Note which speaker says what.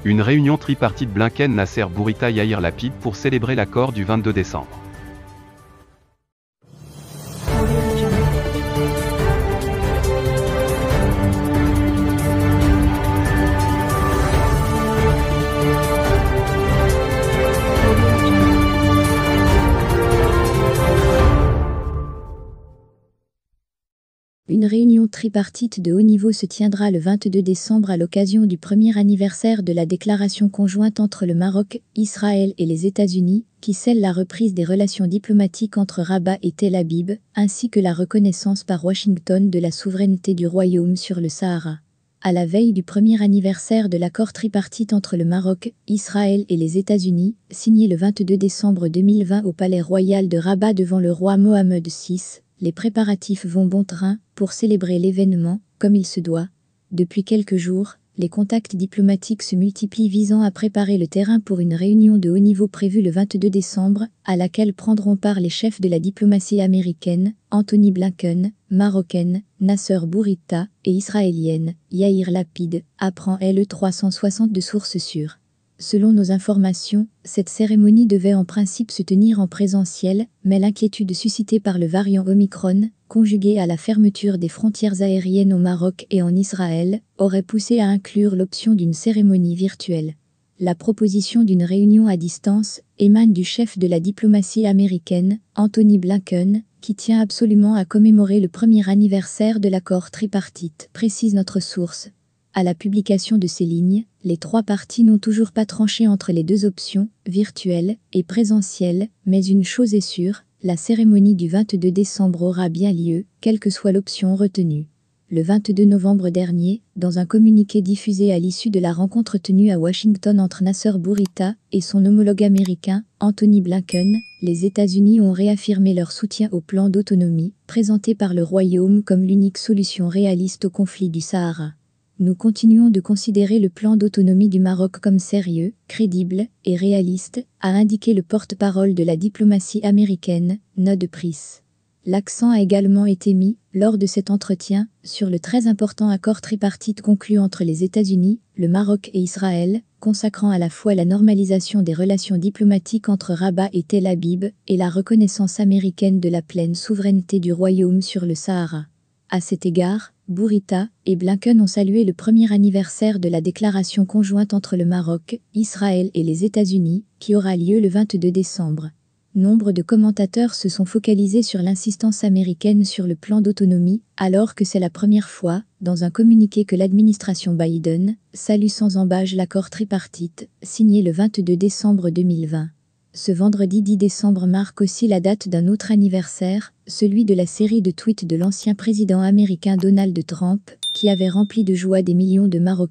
Speaker 1: Une réunion tripartite Blinken, Nasser Bourita, Yair Lapid pour célébrer l'accord du 22 décembre.
Speaker 2: Une réunion tripartite de haut niveau se tiendra le 22 décembre à l'occasion du premier anniversaire de la déclaration conjointe entre le Maroc, Israël et les États-Unis, qui scelle la reprise des relations diplomatiques entre Rabat et Tel Aviv, ainsi que la reconnaissance par Washington de la souveraineté du royaume sur le Sahara. À la veille du premier anniversaire de l'accord tripartite entre le Maroc, Israël et les États-Unis, signé le 22 décembre 2020 au Palais Royal de Rabat devant le roi Mohammed VI, les préparatifs vont bon train pour célébrer l'événement, comme il se doit. Depuis quelques jours, les contacts diplomatiques se multiplient visant à préparer le terrain pour une réunion de haut niveau prévue le 22 décembre, à laquelle prendront part les chefs de la diplomatie américaine, Anthony Blinken, marocaine, Nasser Bourita, et israélienne, Yair Lapid, apprend LE 360 de sources sûres. Selon nos informations, cette cérémonie devait en principe se tenir en présentiel, mais l'inquiétude suscitée par le variant Omicron, conjuguée à la fermeture des frontières aériennes au Maroc et en Israël, aurait poussé à inclure l'option d'une cérémonie virtuelle. La proposition d'une réunion à distance émane du chef de la diplomatie américaine, Anthony Blinken, qui tient absolument à commémorer le premier anniversaire de l'accord tripartite, précise notre source. À la publication de ces lignes, les trois parties n'ont toujours pas tranché entre les deux options, virtuelle et présentielle, mais une chose est sûre, la cérémonie du 22 décembre aura bien lieu, quelle que soit l'option retenue. Le 22 novembre dernier, dans un communiqué diffusé à l'issue de la rencontre tenue à Washington entre Nasser Bourita et son homologue américain, Anthony Blinken, les États-Unis ont réaffirmé leur soutien au plan d'autonomie, présenté par le Royaume comme l'unique solution réaliste au conflit du Sahara. Nous continuons de considérer le plan d'autonomie du Maroc comme sérieux, crédible et réaliste, a indiqué le porte-parole de la diplomatie américaine, Ned Price. L'accent a également été mis, lors de cet entretien, sur le très important accord tripartite conclu entre les États-Unis, le Maroc et Israël, consacrant à la fois la normalisation des relations diplomatiques entre Rabat et Tel Aviv et la reconnaissance américaine de la pleine souveraineté du royaume sur le Sahara. À cet égard, Bourita et Blinken ont salué le premier anniversaire de la déclaration conjointe entre le Maroc, Israël et les États-Unis, qui aura lieu le 22 décembre. Nombre de commentateurs se sont focalisés sur l'insistance américaine sur le plan d'autonomie, alors que c'est la première fois, dans un communiqué que l'administration Biden salue sans embâche l'accord tripartite, signé le 22 décembre 2020. Ce vendredi 10 décembre marque aussi la date d'un autre anniversaire, celui de la série de tweets de l'ancien président américain Donald Trump, qui avait rempli de joie des millions de Marocains.